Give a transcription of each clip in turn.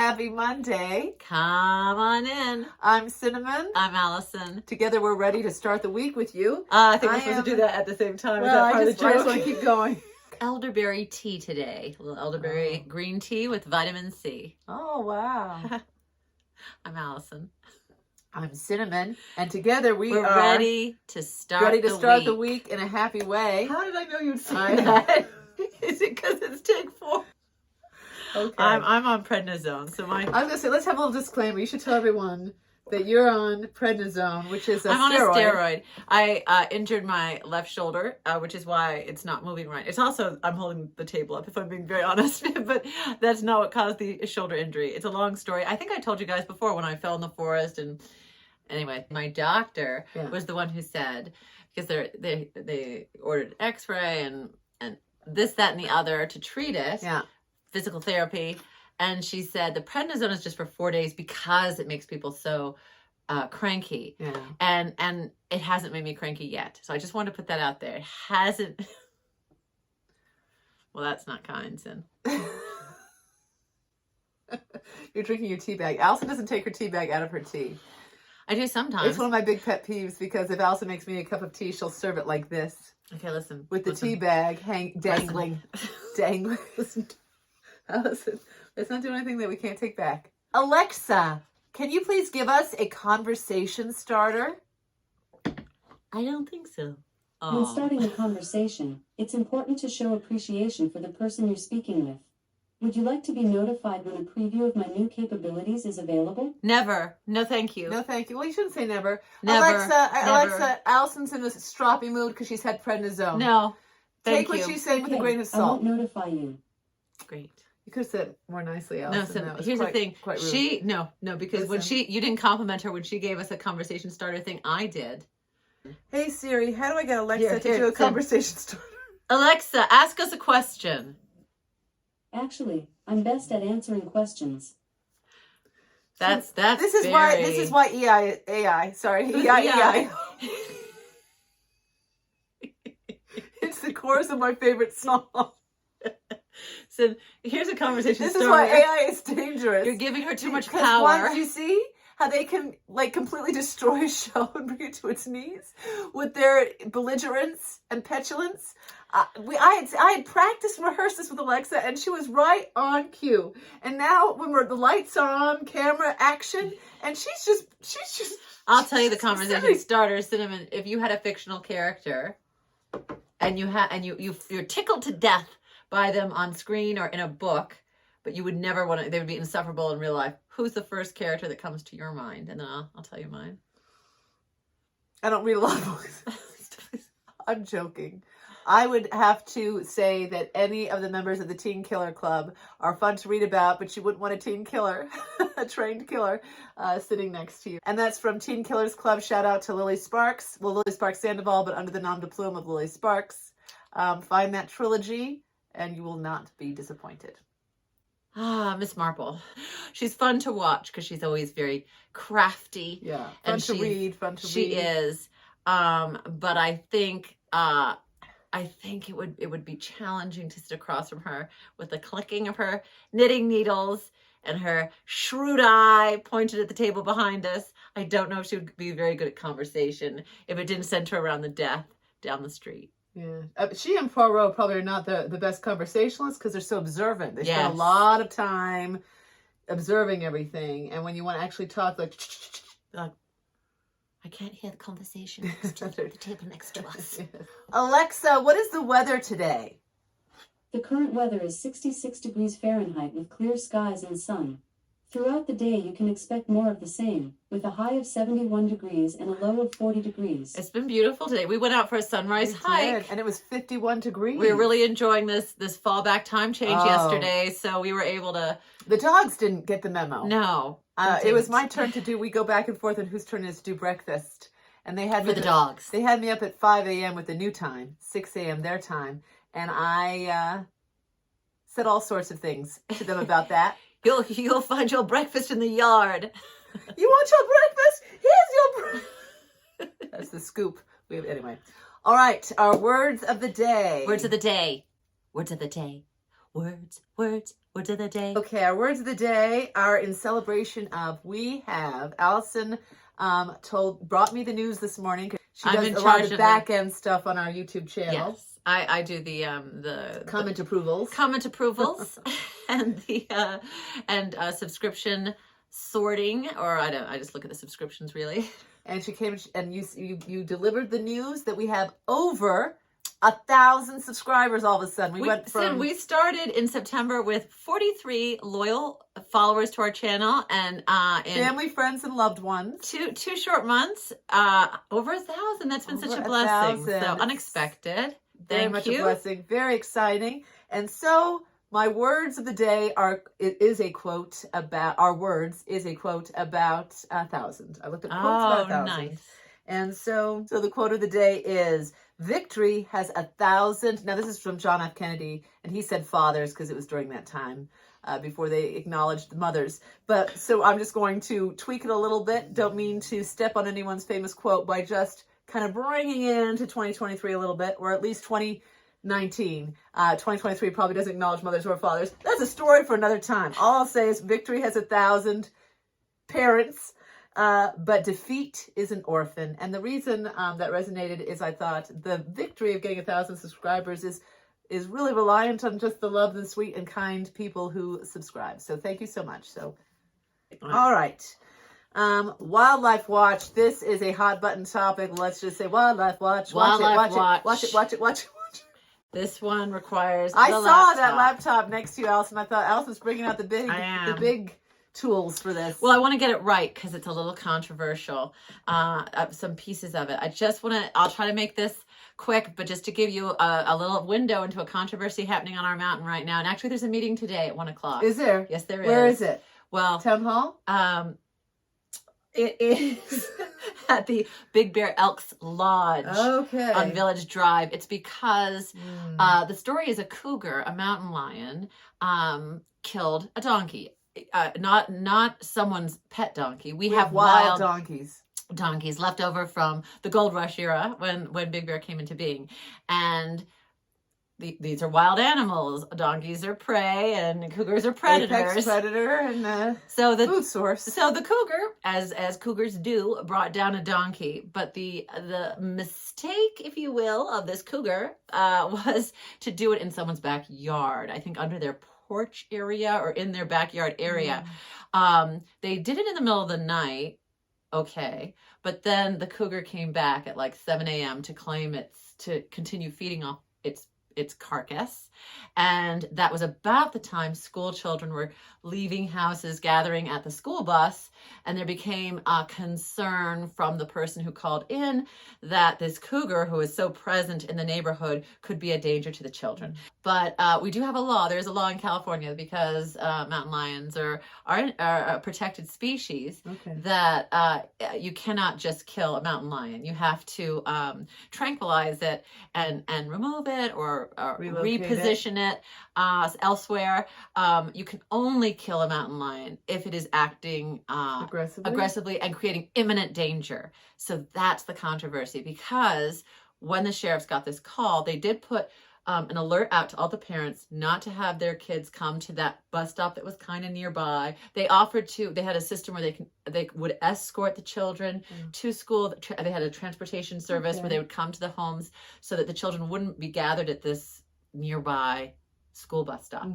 Happy Monday. Come on in. I'm Cinnamon. I'm Allison. Together we're ready to start the week with you. I think we're supposed to do that at the same time. Well, I Is that just want to keep going. Elderberry tea today. A little elderberry green tea with vitamin C. Oh, wow. I'm Allison. I'm Cinnamon. And together we're ready to start the week in a happy way. How did I know you'd say that? Is it because it's take 4? Okay. I'm on prednisone, so I was gonna say, let's have a little disclaimer. You should tell everyone that you're on prednisone, which is I'm on a steroid. I injured my left shoulder, which is why it's not moving right. It's also, I'm holding the table up, if I'm being very honest, but that's not what caused the shoulder injury. It's a long story. I think I told you guys before when I fell in the forest, and anyway, my doctor was the one who said, because they ordered X-ray and this, that, and the other to treat it. Yeah. Physical therapy, and she said the prednisone is just for 4 days because it makes people so cranky. Yeah. And it hasn't made me cranky yet. So I just wanted to put that out there. It hasn't. Well, that's not kind, Sin. You're drinking your tea bag. Allison doesn't take her tea bag out of her tea. I do sometimes. It's one of my big pet peeves because if Allison makes me a cup of tea, she'll serve it like this. Okay, listen. With the tea bag dangling. Dangling. Listen. Allison, let's not do anything that we can't take back. Alexa, can you please give us a conversation starter? I don't think so. When starting a conversation, it's important to show appreciation for the person you're speaking with. Would you like to be notified when a preview of my new capabilities is available? Never. No, thank you. No, thank you. Well, you shouldn't say never. Never. Alexa, Allison's in a stroppy mood because she's had prednisone. No, Take what she's saying with a grain of salt. I won't notify you. Great. You could have said it more nicely, Allison. No, so here's the thing. Quite rude. No, because when you didn't compliment her when she gave us a conversation starter thing. I did. Hey Siri, how do I get Alexa to do a conversation starter? Alexa, ask us a question. Actually, I'm best at answering questions. This is why EI. It's the chorus of my favorite song. So here's a conversation This starter. is why AI is dangerous. You're giving her too much Because power. once you see how they can completely destroy a show and bring it to its knees with their belligerence and petulance. I had practiced and rehearsed this with Alexa, and she was right on cue. And now when the lights are on, camera, action, and she's just. I'll tell you the conversation starter, Cinnamon. If you had a fictional character, and you're tickled to death by them on screen or in a book, but you would never want to, they would be insufferable in real life. Who's the first character that comes to your mind? And then I'll tell you mine. I don't read a lot of books. I'm joking. I would have to say that any of the members of the Teen Killer Club are fun to read about, but you wouldn't want a teen killer, a trained killer, sitting next to you. And that's from Teen Killers Club. Shout out to Lily Sparks. Well, Lily Sparks Sandoval, but under the nom de plume of Lily Sparks. Find that trilogy, and you will not be disappointed. Miss Marple. She's fun to watch because she's always very crafty. Yeah, fun to read. She is. But I think it would be challenging to sit across from her with the clicking of her knitting needles and her shrewd eye pointed at the table behind us. I don't know if she would be very good at conversation if it didn't send her around the death down the street. Yeah, she and Poirot probably are not the best conversationalists because they're so observant. They spend a lot of time observing everything, and when you want to actually talk, like I can't hear the conversation next to the table next to us. Alexa, what is the weather today? The current weather is 66 degrees Fahrenheit with clear skies and sun. Throughout the day, you can expect more of the same, with a high of 71 degrees and a low of 40 degrees. It's been beautiful today. We went out for a sunrise hike. And it was 51 degrees. We were really enjoying this fallback time change yesterday, so we were able to... The dogs didn't get the memo. No. It was my turn to do, we go back and forth on whose turn it is to do breakfast. And they had me... For the dogs. They had me up at 5 a.m. with the new time, 6 a.m. their time. And I said all sorts of things to them about that. You'll find your breakfast in the yard. You want your breakfast? Here's your breakfast. That's the scoop. Anyway. All right. Our words of the day. Words of the day. Words of the day. Words, words, Words of the day. Okay, our words of the day are in celebration of Allison brought me the news this morning. She I'm does in a lot charge of of back end stuff on our YouTube channel. Yes, I do the Comment approvals. comment approvals and the subscription sorting, or I just look at the subscriptions really. And she came and you delivered the news that we have over 1,000 subscribers all of a sudden. We started in September with 43 loyal followers to our channel, and in family, friends, and loved ones. Two short months, over 1,000. That's been Over such a blessing. 1,000. So unexpected. Very much Thank you. a blessing. Very exciting. And so my words of the day our words is a quote about 1,000. I looked at quotes about 1,000. Nice. And so the quote of the day is, victory has 1,000. Now this is from John F. Kennedy, and he said fathers because it was during that time before they acknowledged the mothers. But so I'm just going to tweak it a little bit. Don't mean to step on anyone's famous quote by just kind of bringing it into 2023 a little bit, or at least 2019. 2023 probably doesn't acknowledge mothers or fathers. That's a story for another time. All I'll say is victory has 1,000 parents. But defeat is an orphan. And the reason that resonated is I thought the victory of getting 1,000 subscribers is really reliant on just the love and sweet and kind people who subscribe. So thank you so much. So, all right. Wildlife watch. This is a hot button topic. Let's just say wildlife watch. Watch it. This one requires I saw that laptop next to you, Allison. I thought Allison's bringing out the big tools for this. Well, I want to get it right because it's a little controversial. Some pieces of it. I'll try to make this quick, but just to give you a little window into a controversy happening on our mountain right now. And actually there's a meeting today at 1:00. Is there? Yes, there is. Where is it? Well, Town Hall? It is at the Big Bear Elks Lodge on Village Drive. It's because the story is a cougar, a mountain lion, killed a donkey. Not someone's pet donkey. We have wild donkeys left over from the gold rush era when Big Bear came into being. And these are wild animals. Donkeys are prey and cougars are predators. Apex predator and food source. So the cougar, as cougars do, brought down a donkey. But the mistake, if you will, of this cougar was to do it in someone's backyard. I think under their porch area or in their backyard area. They did it in the middle of the night. Okay. But then the cougar came back at like 7 a.m. to claim to continue feeding off its carcass. And that was about the time school children were leaving houses, gathering at the school bus. And there became a concern from the person who called in that this cougar, who is so present in the neighborhood, could be a danger to the children. But we do have a law. There's a law in California because mountain lions are a protected species that you cannot just kill a mountain lion. You have to tranquilize it and remove it or reposition it elsewhere. You can only kill a mountain lion if it is acting aggressively and creating imminent danger. So that's the controversy, because when the sheriffs got this call, they did put an alert out to all the parents not to have their kids come to that bus stop that was kind of nearby. They had a system where they would escort the children to school. They had a transportation service where they would come to the homes so that the children wouldn't be gathered at this nearby school bus stop.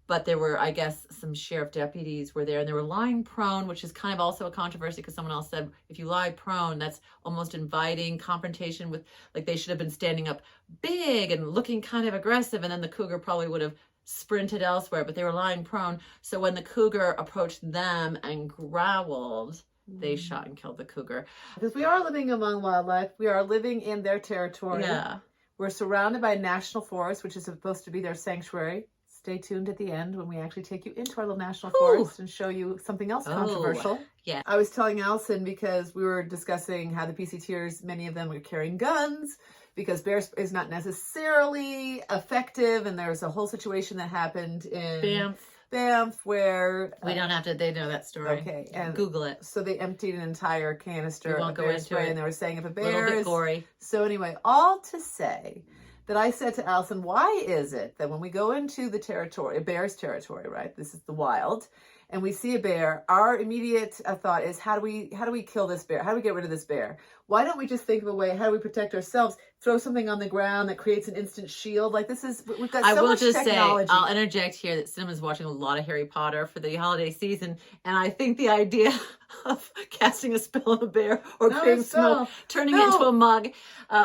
But there were, I guess, some sheriff deputies were there, and they were lying prone, which is kind of also a controversy because someone else said, if you lie prone, that's almost inviting confrontation with, like, they should have been standing up big and looking kind of aggressive, and then the cougar probably would have sprinted elsewhere, but they were lying prone. So when the cougar approached them and growled, they shot and killed the cougar. Because we are living among wildlife. We are living in their territory. Yeah. We're surrounded by a national forest, which is supposed to be their sanctuary. Stay tuned at the end when we actually take you into our little national forest and show you something else controversial. Yeah. I was telling Allison, because we were discussing how the PCTers, many of them are carrying guns because bear is not necessarily effective. And there's a whole situation that happened in Banff where we don't have to, they know that story. Okay. And Google it. So they emptied an entire canister of bear spray, and they were saying if a bear a little bit gory. So anyway, all to say that I said to Allison, why is it that when we go into the territory, a bear's territory, right? This is the wild, and we see a bear, our immediate thought is, how do we kill this bear? How do we get rid of this bear? Why don't we just think of a way, how do we protect ourselves? Throw something on the ground that creates an instant shield. Like we've got so much technology. I'll interject here that Cinema's watching a lot of Harry Potter for the holiday season, and I think the idea of casting a spell on a bear or creating smoke, turning it into a mug,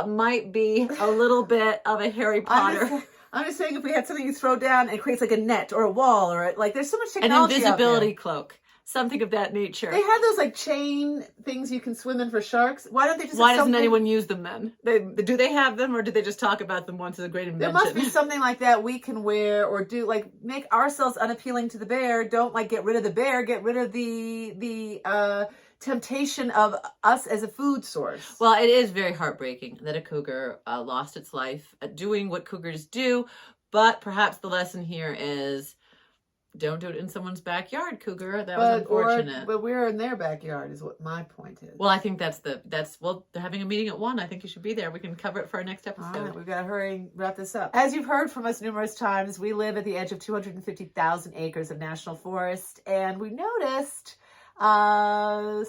might be a little bit of a Harry Potter. I'm just saying, if we had something you throw down and it creates like a net or a wall or like, there's so much technology. An invisibility cloak, something of that nature. They have those like chain things you can swim in for sharks. Why don't they just? Why doesn't anyone use them then? Do they have them, or do they just talk about them once as a great invention? There must be something like that we can wear or do, like make ourselves unappealing to the bear. Don't like get rid of the bear. Get rid of the temptation of us as a food source. Well, it is very heartbreaking that a cougar lost its life doing what cougars do, but perhaps the lesson here is don't do it in someone's backyard, cougar. That was unfortunate. But we're in their backyard is what my point is. Well, I think well, they're having a meeting at 1. I think you should be there. We can cover it for our next episode. All right, we've got to hurry and wrap this up. As you've heard from us numerous times, we live at the edge of 250,000 acres of national forest, and we noticed some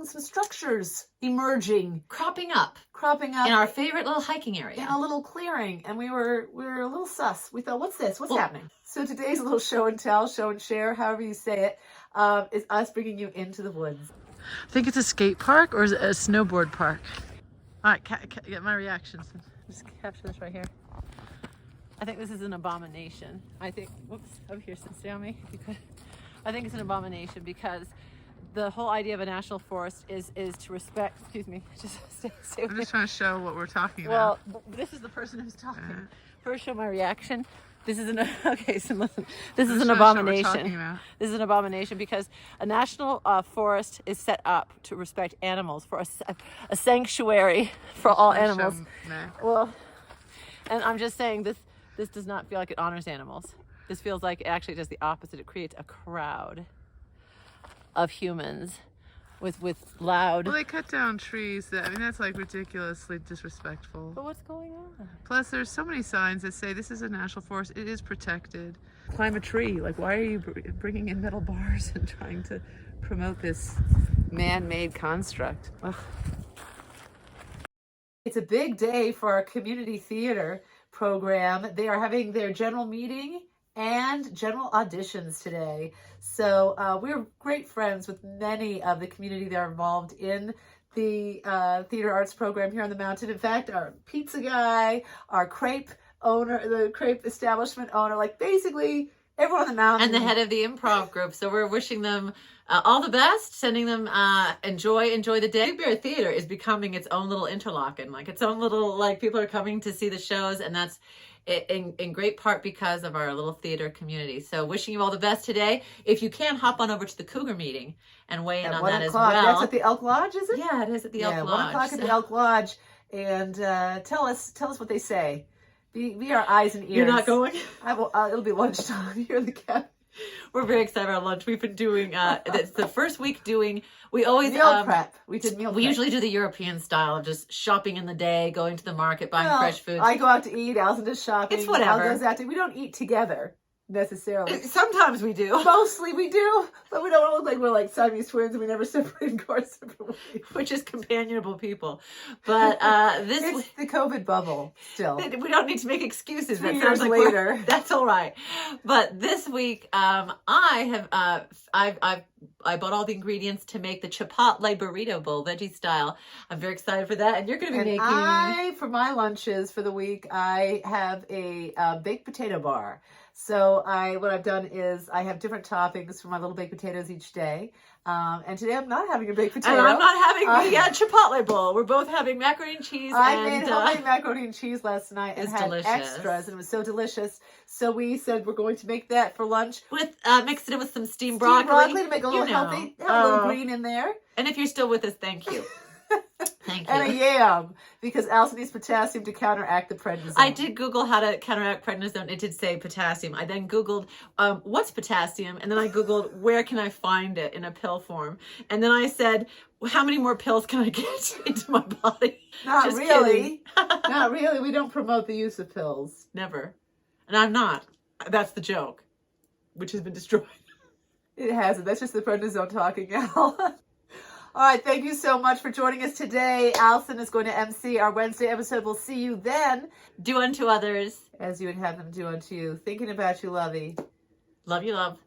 structures emerging, cropping up in our favorite little hiking area, in a little clearing, and we were a little sus. We thought, what's this? What's happening? So today's little show and tell, show and share, however you say it, is us bringing you into the woods. I think it's a skate park, or is it a snowboard park? All right, get my reactions. Just capture this right here. I think this is an abomination. Whoops, over here, stay on me if you could. I think it's an abomination because the whole idea of a national forest is to respect, excuse me, just stay with me. I'm just trying to show what we're talking about. Well, this is the person who's talking. First, show my reaction. This is so listen. This is an abomination. This is an abomination because a national forest is set up to respect animals, for a sanctuary for all animals. Well, and I'm just saying this does not feel like it honors animals. This feels like it actually does the opposite. It creates a crowd of humans with loud. Well, they cut down trees. That's like ridiculously disrespectful. But what's going on? Plus, there's so many signs that say this is a national forest. It is protected. Climb a tree. Like, why are you bringing in metal bars and trying to promote this man-made construct? Ugh. It's a big day for our community theater program. They are having their general meeting and general auditions today. So we're great friends with many of the community that are involved in the theater arts program here on the mountain. In fact, our pizza guy, our crepe owner, the crepe establishment owner, like basically everyone on the mountain. And the head of the improv group. So we're wishing them all the best, sending them enjoy the day. Big Bear Theater is becoming its own little Interlaken, like its own little, like people are coming to see the shows, and that's in great part because of our little theater community. So wishing you all the best today. If you can, hop on over to the Cougar meeting and weigh in on that as well. That's at the Elk Lodge, is it? Yeah, it is at the Elk Lodge. 1 o'clock at the Elk Lodge. And tell us what they say. Be our eyes and ears. You're not going? I will. It'll be lunchtime here in the cabin. We're very excited about lunch. We've been doing it's the first week doing. We always meal prep. We did meal prep. We usually do the European style of just shopping in the day, going to the market, buying fresh food. I go out to eat. Allison does shopping. It's whatever. Al goes out to. We don't eat together necessarily. Sometimes we do. Mostly we do, but we don't look like we're like Siamese twins and we never separate and go our separate ways. We're just companionable people. But it's the COVID bubble still. We don't need to make excuses. 3 years later. That's all right. But this week, I bought all the ingredients to make the Chipotle burrito bowl, veggie style. I'm very excited for that. And you're going to be making... for my lunches for the week, I have a baked potato bar. So what I've done is I have different toppings for my little baked potatoes each day. And today I'm not having a baked potato. And I'm not having the Chipotle bowl. We're both having macaroni and cheese. I made homemade macaroni and cheese last night and had delicious. Extras, and it was so delicious. So we said we're going to make that for lunch. With mixed it in with some steamed broccoli. To make it a little healthy. Have a little green in there. And if you're still with us, thank you. Thank you. And a yam, because Allison needs potassium to counteract the prednisone. I did Google how to counteract prednisone. It did say potassium. I then Googled what's potassium, and then I Googled where can I find it in a pill form. And then I said, how many more pills can I get into my body? Not Just really. kidding. Not really. We don't promote the use of pills. Never. And I'm not. That's the joke, which has been destroyed. It hasn't. That's just the prednisone talking, Al. All right. Thank you so much for joining us today. Allison is going to MC our Wednesday episode. We'll see you then. Do unto others as you would have them do unto you. Thinking about you, Lovey. Love you, love.